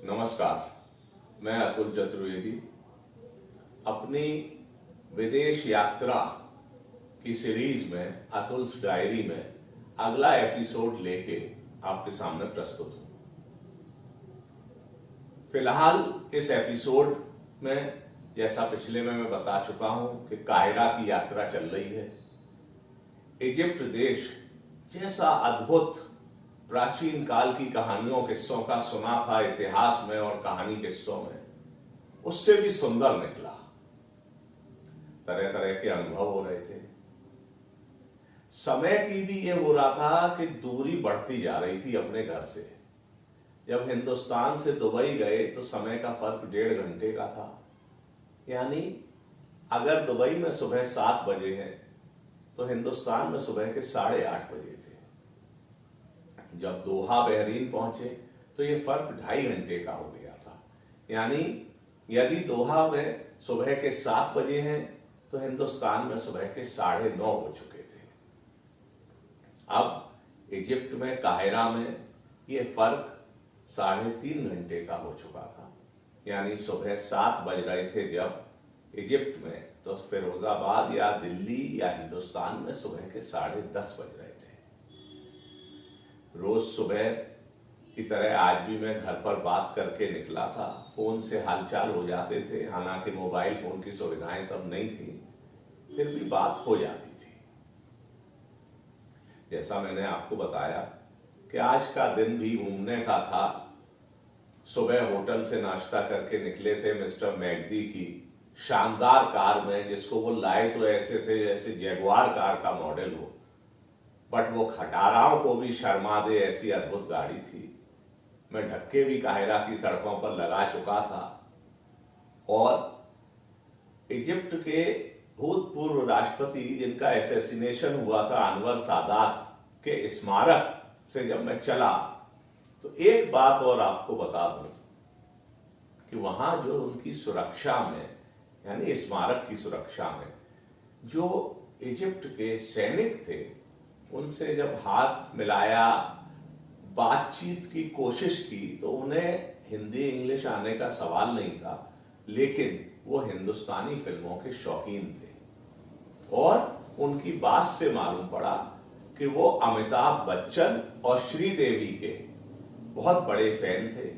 नमस्कार, मैं अतुल चतुर्वेदी अपनी विदेश यात्रा की सीरीज में अतुल्स डायरी में अगला एपिसोड लेके आपके सामने प्रस्तुत हूं। फिलहाल इस एपिसोड में जैसा पिछले में मैं बता चुका हूं कि काहिरा की यात्रा चल रही है। इजिप्ट देश जैसा अद्भुत प्राचीन काल की कहानियों किस्सों का सुना था इतिहास में और कहानी किस्सों में, उससे भी सुंदर निकला। तरह तरह के अनुभव हो रहे थे। समय की भी ये हो रहा था कि दूरी बढ़ती जा रही थी अपने घर से। जब हिंदुस्तान से दुबई गए तो समय का फर्क 1.5 घंटे का था। यानी अगर दुबई में सुबह 7 बजे है तो हिंदुस्तान में सुबह के 8:30 बजे थे। जब दोहा बहरीन पहुंचे तो ये फर्क 2.5 घंटे का हो गया था। यानी यदि दोहा में सुबह के 7 बजे हैं तो हिंदुस्तान में सुबह के 9:30 हो चुके थे। अब इजिप्ट में काहिरा में ये फर्क 3.5 घंटे का हो चुका था। यानी सुबह 7 बज रहे थे जब इजिप्ट में, तो फिरोजाबाद या दिल्ली या हिंदुस्तान में सुबह के 10:30 बज रहे थे। रोज सुबह की तरह आज भी मैं घर पर बात करके निकला था। फोन से हालचाल हो जाते थे, हालांकि मोबाइल फोन की सुविधाएं तब नहीं थी, फिर भी बात हो जाती थी। जैसा मैंने आपको बताया कि आज का दिन भी घूमने का था। सुबह होटल से नाश्ता करके निकले थे मिस्टर मैगदी की शानदार कार में, जिसको वो लाए तो ऐसे थे जैसे जैगुआर कार का मॉडल हो, बट वो खटाराओं को भी शर्मा दे ऐसी अद्भुत गाड़ी थी। मैं ढक्के भी काहिरा की सड़कों पर लगा चुका था और इजिप्ट के भूतपूर्व राष्ट्रपति जिनका असैसिनेशन हुआ था अनवर सादात के स्मारक से जब मैं चला तो एक बात और आपको बता दूं कि वहां जो उनकी सुरक्षा में, यानी स्मारक की सुरक्षा में, जो इजिप्ट के सैनिक थे उनसे जब हाथ मिलाया, बातचीत की कोशिश की, तो उन्हें हिंदी इंग्लिश आने का सवाल नहीं था, लेकिन वो हिंदुस्तानी फिल्मों के शौकीन थे। और उनकी बात से मालूम पड़ा कि वो अमिताभ बच्चन और श्रीदेवी के बहुत बड़े फैन थे।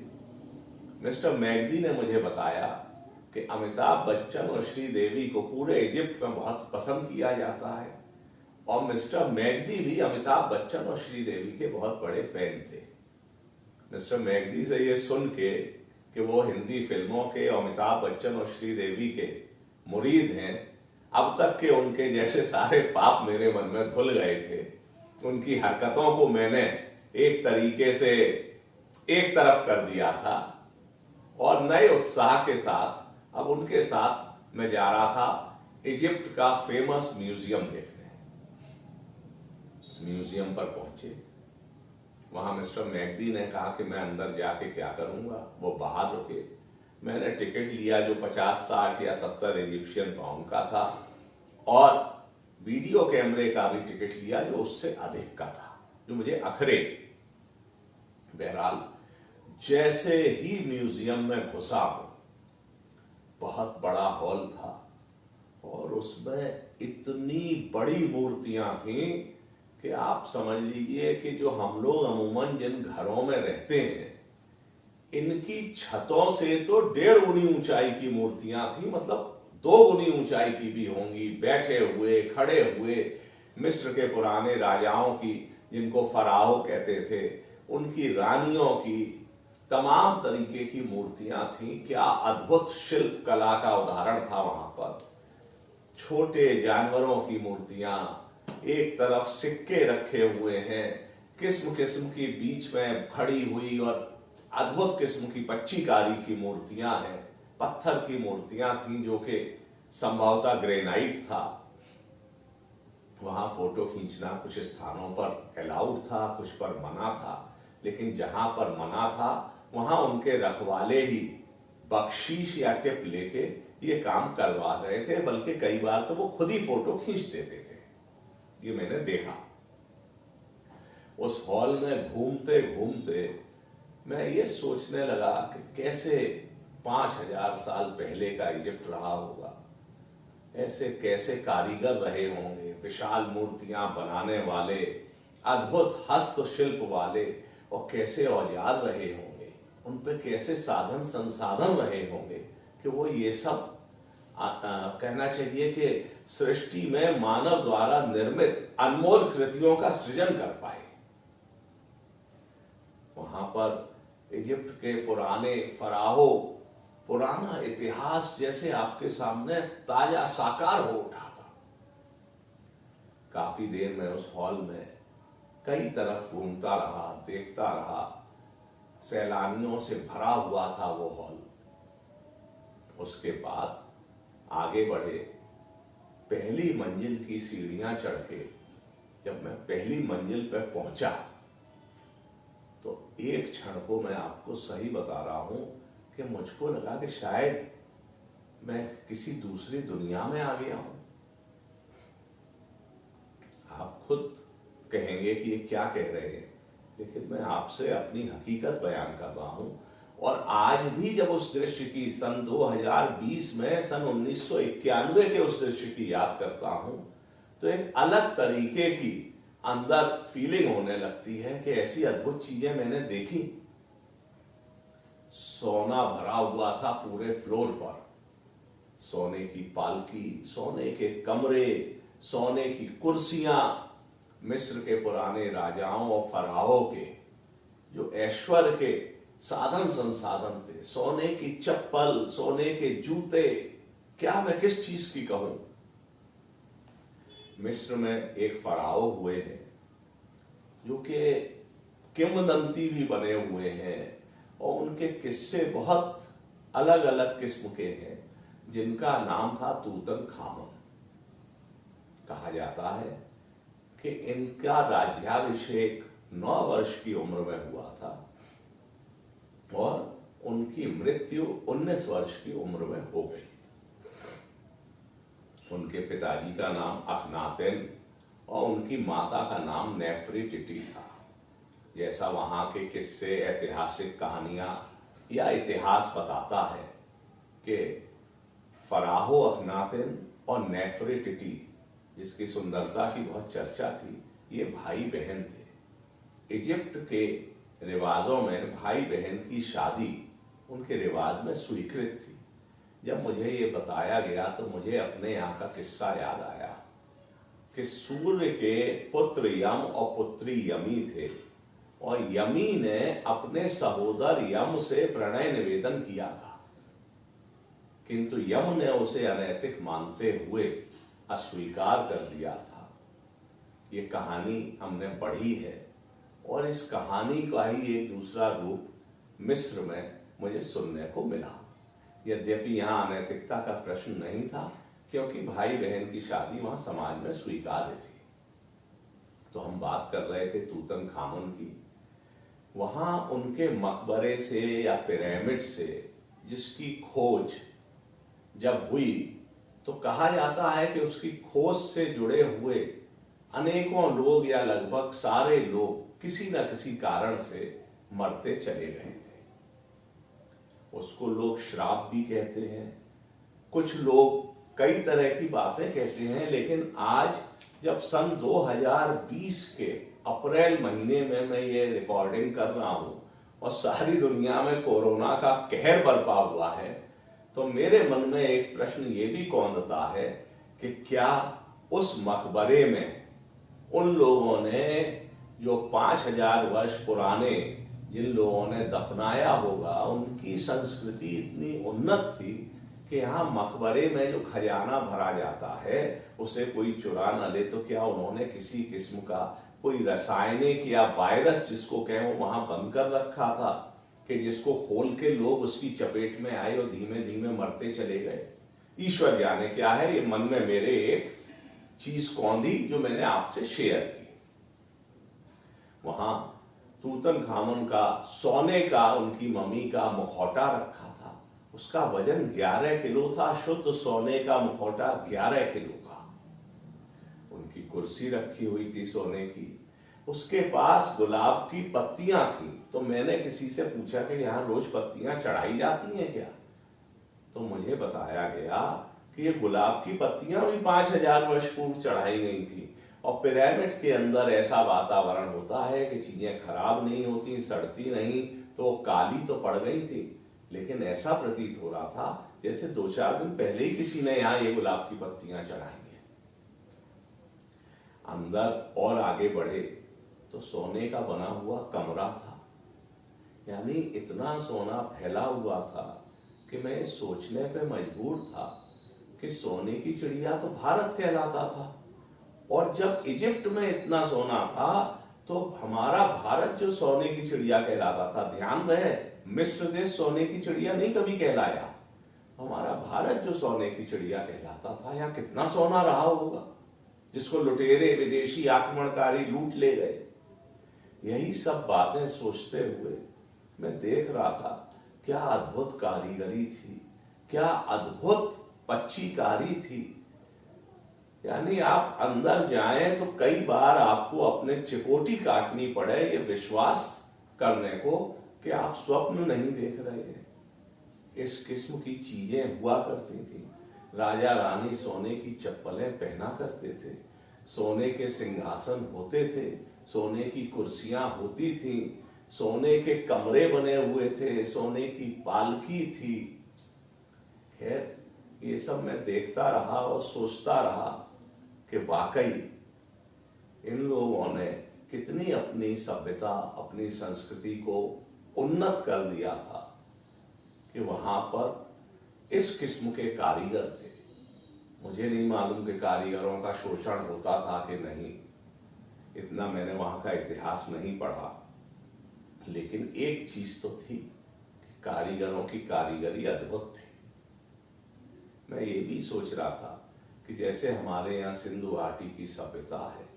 मिस्टर मैगदी ने मुझे बताया कि अमिताभ बच्चन और श्रीदेवी को पूरे इजिप्ट में बहुत पसंद किया जाता है और मिस्टर मैगदी भी अमिताभ बच्चन और श्रीदेवी के बहुत बड़े फैन थे। मिस्टर मैगदी से ये सुन के कि वो हिंदी फिल्मों के अमिताभ बच्चन और श्रीदेवी के मुरीद हैं, अब तक के उनके जैसे सारे पाप मेरे मन में धुल गए थे। उनकी हरकतों को मैंने एक तरीके से एक तरफ कर दिया था और नए उत्साह के साथ अब उनके साथ मैं जा रहा था इजिप्ट का फेमस म्यूजियम देखने। म्यूजियम पर पहुंचे, वहां मिस्टर मैगदी ने कहा कि मैं अंदर जाके क्या करूंगा। वो बाहर रुके। मैंने टिकट लिया जो 50, 60 या 70 इजिप्शियन पाउंड का था और वीडियो कैमरे का भी टिकट लिया जो उससे अधिक का था, जो मुझे अखरे। बहरहाल जैसे ही म्यूजियम में घुसा हूं, बहुत बड़ा हॉल था और उसमें इतनी बड़ी मूर्तियां थीं कि आप समझ लीजिए कि जो हम लोग अमूमन जिन घरों में रहते हैं, इनकी छतों से तो 1.5 गुनी ऊंचाई की मूर्तियां थी, मतलब 2 गुनी ऊंचाई की भी होंगी। बैठे हुए, खड़े हुए, मिस्र के पुराने राजाओं की, जिनको फराहो कहते थे, उनकी रानियों की, तमाम तरीके की मूर्तियां थी। क्या अद्भुत शिल्प कला का उदाहरण था वहां पर। छोटे जानवरों की मूर्तियां, एक तरफ सिक्के रखे हुए हैं, किस्म किस्म की बीच में खड़ी हुई और अद्भुत किस्म की पच्चीकारी की मूर्तियां हैं। पत्थर की मूर्तियां थीं जो कि संभवतः ग्रेनाइट था। वहां फोटो खींचना कुछ स्थानों पर अलाउड था, कुछ पर मना था, लेकिन जहां पर मना था वहां उनके रखवाले ही बख्शीश या टिप लेके ये काम करवा गए थे, बल्कि कई बार तो वो खुद ही फोटो खींच देते थे। ये मैंने देखा। उस हॉल में घूमते घूमते मैं ये सोचने लगा कि कैसे 5000 साल पहले का इजिप्ट रहा होगा, ऐसे कैसे कारीगर रहे होंगे, विशाल मूर्तियां बनाने वाले, अद्भुत हस्तशिल्प वाले, और कैसे औजार रहे होंगे, उन पे कैसे साधन संसाधन रहे होंगे कि वो ये सब कहना चाहिए कि सृष्टि में मानव द्वारा निर्मित अनमोल कृतियों का सृजन कर पाए। वहां पर इजिप्ट के पुराने फराहो, पुराना इतिहास जैसे आपके सामने ताजा साकार हो उठा था। काफी देर में उस हॉल में कई तरफ घूमता रहा, देखता रहा। सैलानियों से भरा हुआ था वो हॉल। उसके बाद आगे बढ़े, पहली मंजिल की सीढ़ियां चढ़ के जब मैं पहली मंजिल पर पहुंचा तो एक क्षण को मैं आपको सही बता रहा हूं कि मुझको लगा कि शायद मैं किसी दूसरी दुनिया में आ गया हूं। आप खुद कहेंगे कि ये क्या कह रहे हैं, लेकिन मैं आपसे अपनी हकीकत बयान कर रहा हूं। और आज भी जब उस दृश्य की सन 2020 में, सन 1991 के उस दृश्य की याद करता हूं तो एक अलग तरीके की अंदर फीलिंग होने लगती है कि ऐसी अद्भुत चीजें मैंने देखी। सोना भरा हुआ था पूरे फ्लोर पर, सोने की पालकी, सोने के कमरे, सोने की कुर्सियां, मिस्र के पुराने राजाओं और फराहों के जो ऐश्वर्य के साधन संसाधन थे, सोने की चप्पल, सोने के जूते, क्या मैं किस चीज की कहूं। मिस्र में एक फराओ हुए हैं जो कि किंवदंती भी बने हुए हैं और उनके किस्से बहुत अलग अलग किस्म के हैं, जिनका नाम था तूतनखामन। कहा जाता है कि इनका राज्याभिषेक 9 वर्ष की उम्र में हुआ था और उनकी मृत्यु 19 वर्ष की उम्र में हो गई। उनके पिताजी का नाम अखनातेन और उनकी माता का नाम नेफरीटिटी था। जैसा वहां के किस्से, ऐतिहासिक कहानियां या इतिहास बताता है कि फराहो अखनातेन और नेफरीटिटी, जिसकी सुंदरता की बहुत चर्चा थी, ये भाई बहन थे। इजिप्ट के रिवाजों में भाई बहन की शादी उनके रिवाज में स्वीकृत थी। जब मुझे ये बताया गया तो मुझे अपने यहाँ का किस्सा याद आया कि सूर्य के पुत्र यम और पुत्री यमी थे और यमी ने अपने सहोदर यम से प्रणय निवेदन किया था, किंतु यम ने उसे अनैतिक मानते हुए अस्वीकार कर दिया था। ये कहानी हमने पढ़ी है और इस कहानी का ही एक दूसरा रूप मिस्र में मुझे सुनने को मिला। यद्यपि यहाँ अनैतिकता का प्रश्न नहीं था, क्योंकि भाई बहन की शादी वहां समाज में स्वीकार्य थी। तो हम बात कर रहे थे तूतनखामन की। वहां उनके मकबरे से या पिरामिड से जिसकी खोज जब हुई तो कहा जाता है कि उसकी खोज से जुड़े हुए अनेकों लोग या लगभग सारे लोग किसी न किसी कारण से मरते चले गए थे। उसको लोग श्राप भी कहते हैं, कुछ लोग कई तरह की बातें कहते हैं। लेकिन आज जब सन 2020 के अप्रैल महीने में मैं ये रिकॉर्डिंग कर रहा हूं और सारी दुनिया में कोरोना का कहर बरपा हुआ है, तो मेरे मन में एक प्रश्न ये भी कौंधता है कि क्या उस मकबरे में उन लोगों ने जो 5000 वर्ष पुराने जिन लोगों ने दफनाया होगा, उनकी संस्कृति इतनी उन्नत थी कि यहाँ मकबरे में जो खजाना भरा जाता है उसे कोई चुरा न ले, तो क्या उन्होंने किसी किस्म का कोई रासायनिक या वायरस जिसको कहें वो वहां बंद कर रखा था कि जिसको खोल के लोग उसकी चपेट में आए और धीमे धीमे मरते चले गए। ईश्वर जाने क्या है। ये मन में मेरे एक चीज कौंधी जो मैंने आपसे शेयर की। वहां तूतनखामन का सोने का उनकी मम्मी का मुखौटा रखा था। उसका वजन 11 किलो था। शुद्ध सोने का मुखौटा 11 किलो का। उनकी कुर्सी रखी हुई थी सोने की। उसके पास गुलाब की पत्तियां थी। तो मैंने किसी से पूछा कि यहाँ रोज पत्तियां चढ़ाई जाती हैं क्या? तो मुझे बताया गया कि ये गुलाब की पत्तियां भी 5000 वर्ष पूर्व चढ़ाई गई थी। और पिरामिड के अंदर ऐसा वातावरण होता है कि चीजें खराब नहीं होती, सड़ती नहीं, तो वो काली तो पड़ गई थी, लेकिन ऐसा प्रतीत हो रहा था जैसे 2-4 दिन पहले ही किसी ने यहाँ ये गुलाब की पत्तियां चढ़ाई हैं। अंदर और आगे बढ़े तो सोने का बना हुआ कमरा था। यानी इतना सोना फैला हुआ था कि मैं सोचने पे मजबूर था कि सोने की चिड़िया तो भारत कहलाता था, और जब इजिप्ट में इतना सोना था तो हमारा भारत जो सोने की चिड़िया कहलाता था, ध्यान रहे मिस्र देश सोने की चिड़िया नहीं कभी कहलाया, हमारा भारत जो सोने की चिड़िया कहलाता था, यहाँ कितना सोना रहा होगा जिसको लुटेरे विदेशी आक्रमणकारी लूट ले गए। यही सब बातें सोचते हुए मैं देख रहा था, क्या अद्भुत कारीगरी थी, क्या अद्भुत पच्चीकारी थी। यानी आप अंदर जाएं तो कई बार आपको अपने चिकोटी काटनी पड़े ये विश्वास करने को कि आप स्वप्न नहीं देख रहे हैं। इस किस्म की चीजें हुआ करती थी। राजा रानी सोने की चप्पलें पहना करते थे, सोने के सिंहासन होते थे, सोने की कुर्सियां होती थी, सोने के कमरे बने हुए थे, सोने की पालकी थी। खैर ये सब मैं देखता रहा और सोचता रहा कि वाकई इन लोगों ने कितनी अपनी सभ्यता, अपनी संस्कृति को उन्नत कर दिया था कि वहां पर इस किस्म के कारीगर थे। मुझे नहीं मालूम कि कारीगरों का शोषण होता था कि नहीं, इतना मैंने वहां का इतिहास नहीं पढ़ा, लेकिन एक चीज तो थी कि कारीगरों की कारीगरी अद्भुत थी। मैं ये भी सोच रहा था कि जैसे हमारे यहाँ सिंधु घाटी की सभ्यता है,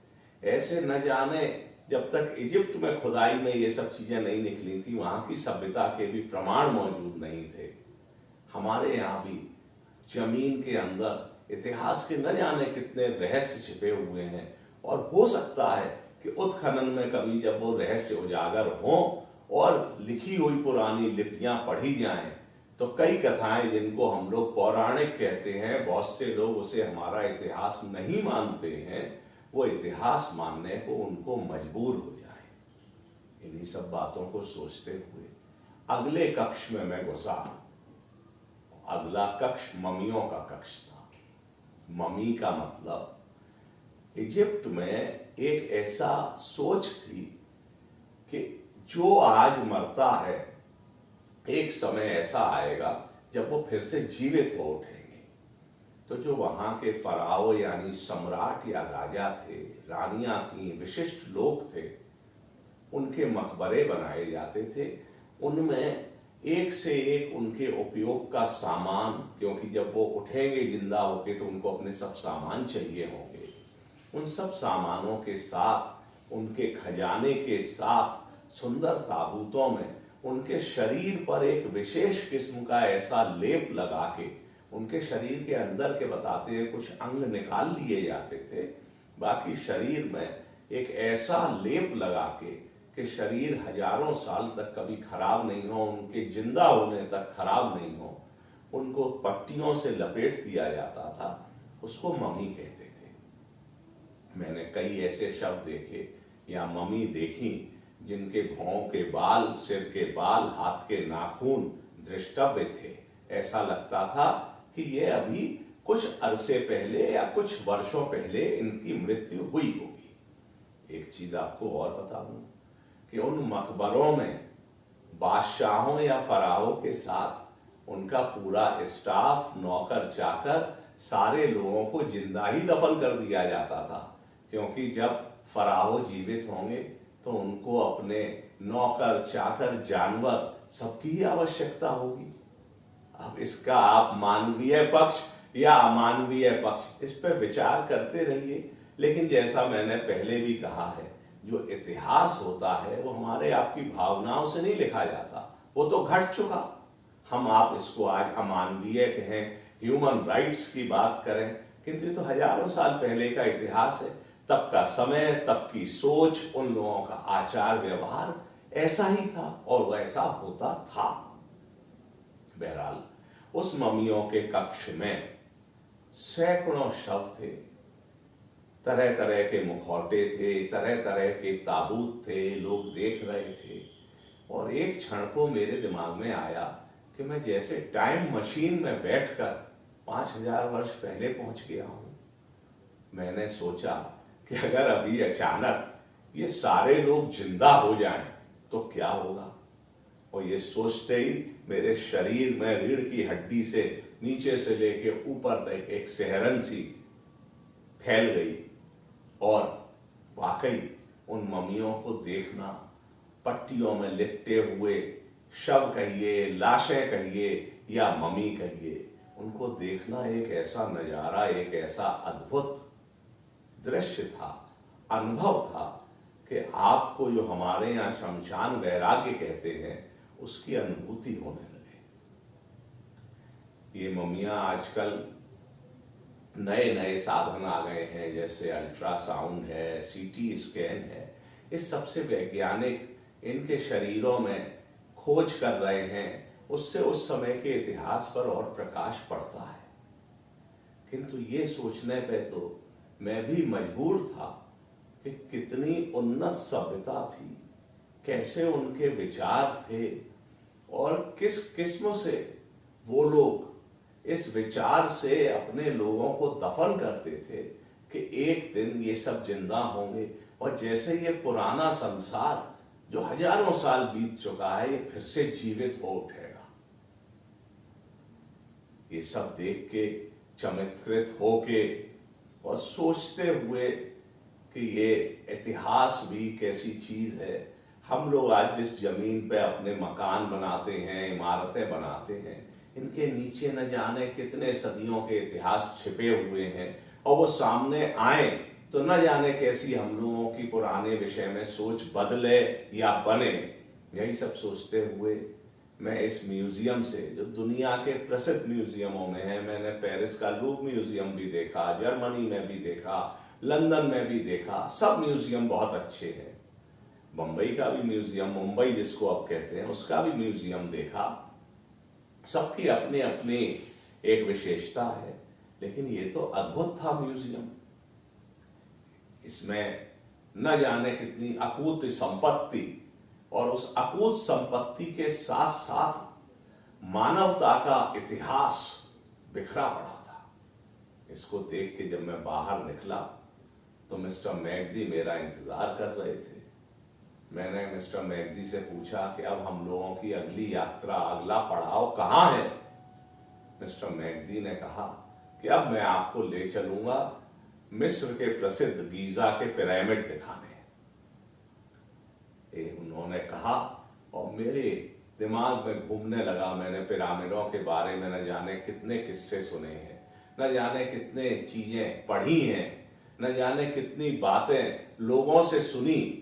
ऐसे न जाने जब तक इजिप्ट में खुदाई में ये सब चीजें नहीं निकली थी, वहां की सभ्यता के भी प्रमाण मौजूद नहीं थे। हमारे यहाँ भी जमीन के अंदर इतिहास के न जाने कितने रहस्य छिपे हुए हैं, और हो सकता है कि उत्खनन में कभी जब वो रहस्य उजागर हों और लिखी हुई पुरानी लिपियां पढ़ी जाएं, तो कई कथाएं जिनको हम लोग पौराणिक कहते हैं, बहुत से लोग उसे हमारा इतिहास नहीं मानते हैं, वो इतिहास मानने को उनको मजबूर हो जाए। इन्हीं सब बातों को सोचते हुए अगले कक्ष में मैं घुसा। अगला कक्ष ममियों का कक्ष था। ममी का मतलब इजिप्ट में एक ऐसा सोच थी कि जो आज मरता है एक समय ऐसा आएगा जब वो फिर से जीवित हो उठेंगे। तो जो वहां के फराओ यानी सम्राट या राजा थे, रानियां थीं, विशिष्ट लोग थे, उनके मकबरे बनाए जाते थे। उनमें एक से एक उनके उपयोग का सामान, क्योंकि जब वो उठेंगे जिंदा होके तो उनको अपने सब सामान चाहिए होंगे, उन सब सामानों के साथ, उनके खजाने के साथ, सुंदर ताबूतों में उनके शरीर पर एक विशेष किस्म का ऐसा लेप लगा के, उनके शरीर के अंदर के बताते हैं कुछ अंग निकाल लिए जाते थे, बाकी शरीर में एक ऐसा लेप लगा के कि शरीर हजारों साल तक कभी खराब नहीं हो, उनके जिंदा होने तक खराब नहीं हो, उनको पट्टियों से लपेट दिया जाता था। उसको ममी कहते थे। मैंने कई ऐसे शब्द देखे या ममी देखी जिनके भौं के बाल, सिर के बाल, हाथ के नाखून दृष्टव्य थे। ऐसा लगता था कि ये अभी कुछ अरसे पहले या कुछ वर्षों पहले इनकी मृत्यु हुई होगी। एक चीज आपको और बता दूं कि उन मकबरों में बादशाहों या फराहों के साथ उनका पूरा स्टाफ, नौकर चाकर, सारे लोगों को जिंदा ही दफन कर दिया जाता था, क्योंकि जब फराहो जीवित होंगे तो उनको अपने नौकर चाकर, जानवर सबकी ही आवश्यकता होगी। अब इसका आप मानवीय पक्ष या अमानवीय पक्ष, इस पर विचार करते रहिए। लेकिन जैसा मैंने पहले भी कहा है, जो इतिहास होता है वो हमारे आपकी भावनाओं से नहीं लिखा जाता, वो तो घट चुका। हम आप इसको आज अमानवीय कहें, ह्यूमन राइट्स की बात करें, किंतु ये तो हजारों साल पहले का इतिहास है। तब का समय, तब की सोच, उन लोगों का आचार व्यवहार ऐसा ही था और वैसा होता था। बहरहाल उस मम्मियों के कक्ष में सैकड़ों शव थे, तरह तरह के मुखौटे थे, तरह तरह के ताबूत थे, लोग देख रहे थे। और एक क्षण को मेरे दिमाग में आया कि मैं जैसे टाइम मशीन में बैठकर 5000 वर्ष पहले पहुंच गया हूं। मैंने सोचा कि अगर अभी अचानक ये सारे लोग जिंदा हो जाएं तो क्या होगा। और ये सोचते ही मेरे शरीर में रीढ़ की हड्डी से नीचे से लेके ऊपर तक एक सिहरन सी फैल गई। और वाकई उन मम्मियों को देखना, पट्टियों में लिपटे हुए शव कहिए, लाशें कहिए या मम्मी कहिए, उनको देखना एक ऐसा नजारा, एक ऐसा अद्भुत दृश्य था, अनुभव था कि आपको जो हमारे यहाँ शमशान वैराग्य कहते हैं उसकी अनुभूति होने लगे। ये मम्मियां आजकल नए नए साधन आ गए हैं, जैसे अल्ट्रासाउंड है, सीटी स्कैन है। इस सबसे वैज्ञानिक इनके शरीरों में खोज कर रहे हैं, उससे उस समय के इतिहास पर और प्रकाश पड़ता है। किंतु ये सोचने पे तो मैं भी मजबूर था कि कितनी उन्नत सभ्यता थी, कैसे उनके विचार थे और किस किस्म से वो लोग इस विचार से अपने लोगों को दफन करते थे कि एक दिन ये सब जिंदा होंगे और जैसे ये पुराना संसार जो हजारों साल बीत चुका है ये फिर से जीवित हो उठेगा। ये सब देख के, चमत्कृत होके और सोचते हुए कि ये इतिहास भी कैसी चीज है। हम लोग आज जिस जमीन पे अपने मकान बनाते हैं, इमारतें बनाते हैं, इनके नीचे न जाने कितने सदियों के इतिहास छिपे हुए हैं और वो सामने आए तो न जाने कैसी हम लोगों की पुराने विषय में सोच बदले या बने। यही सब सोचते हुए मैं इस म्यूजियम से, जो दुनिया के प्रसिद्ध म्यूजियमों में है, मैंने पेरिस का लूव्र म्यूजियम भी देखा, जर्मनी में भी देखा, लंदन में भी देखा, सब म्यूजियम बहुत अच्छे हैं। बंबई का भी म्यूजियम, मुंबई जिसको अब कहते हैं, उसका भी म्यूजियम देखा। सबकी अपनी अपनी एक विशेषता है, लेकिन ये तो अद्भुत था म्यूजियम। इसमें न जाने कितनी अकूत संपत्ति और उस अकूत संपत्ति के साथ साथ मानवता का इतिहास बिखरा पड़ा था। इसको देख के जब मैं बाहर निकला तो मिस्टर मैगदी मेरा इंतजार कर रहे थे। मैंने मिस्टर मैगदी से पूछा कि अब हम लोगों की अगली यात्रा, अगला पड़ाव कहाँ है। मिस्टर मैगदी ने कहा कि अब मैं आपको ले चलूंगा मिस्र के प्रसिद्ध गीजा के पिरामिड दिखाने। उन्होंने कहा और मेरे दिमाग में घूमने लगा। मैंने पिरामिडों के बारे में न जाने कितने किस्से सुने हैं, न जाने कितने चीजें पढ़ी हैं, न जाने कितनी बातें लोगों से सुनी।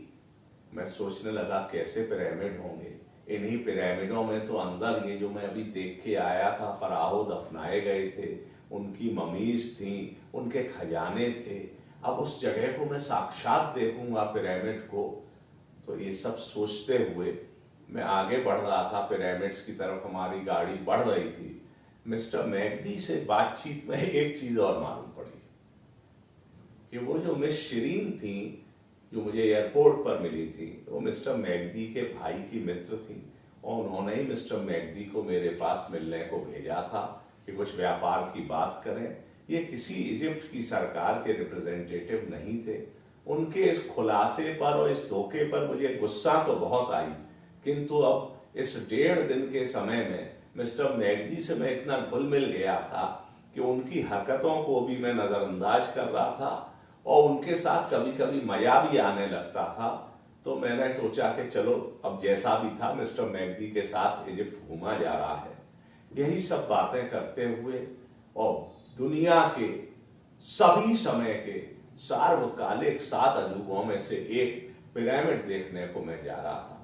मैं सोचने लगा कैसे पिरामिड होंगे। इन्हीं पिरामिडों में तो अंदर ये जो मैं अभी देख के आया था, फराहो दफनाए गए थे, उनकी ममीज थी, उनके खजाने थे। अब उस जगह को मैं साक्षात देखूंगा, पिरामिड को। तो ये सब सोचते हुए मैं आगे बढ़ रहा था, पिरामिड्स की तरफ हमारी गाड़ी बढ़ रही थी। मिस्टर मैगदी से बातचीत में एक चीज और मालूम पड़ी कि वो जो मिस शिरीन थी, जो मुझे एयरपोर्ट पर मिली थी, वो मिस्टर मैगदी के भाई की मित्र थी और उन्होंने ही मिस्टर मैगदी को मेरे पास मिलने को भेजा था कि कुछ व्यापार की बात करें। ये किसी इजिप्ट की सरकार के रिप्रेजेंटेटिव नहीं थे। उनके इस खुलासे पर और इस धोखे पर मुझे गुस्सा तो बहुत आई, किंतु अब इस 1.5 दिन के समय में मिस्टर मैगदी से मैं इतना घुल मिल गया था कि उनकी हरकतों को भी मैं नजरअंदाज कर रहा था और उनके साथ कभी कभी मजा भी आने लगता था। तो मैंने सोचा कि चलो अब जैसा भी था मिस्टर मैगदी के साथ इजिप्ट घूमा जा रहा है। यही सब बातें करते हुए और दुनिया के सभी समय के सार्वकालिक 7 अजूबों में से एक पिरामिड देखने को मैं जा रहा था।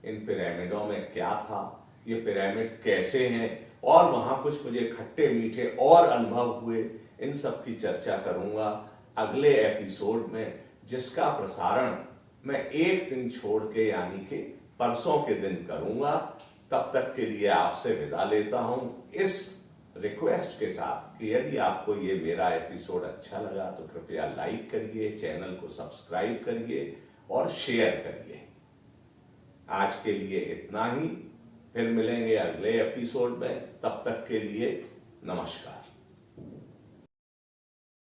इन पिरामिडों में क्या था, ये पिरामिड कैसे हैं और वहां कुछ मुझे खट्टे मीठे और अनुभव हुए, इन सब की चर्चा करूंगा। अगले एपिसोड में, जिसका प्रसारण मैं एक दिन छोड़ के यानी कि परसों के दिन करूंगा। तब तक के लिए आपसे विदा लेता हूं इस रिक्वेस्ट के साथ कि यदि आपको ये मेरा एपिसोड अच्छा लगा तो कृपया लाइक करिए, चैनल को सब्सक्राइब करिए और शेयर करिए। आज के लिए इतना ही, फिर मिलेंगे अगले एपिसोड में। तब तक के लिए नमस्कार।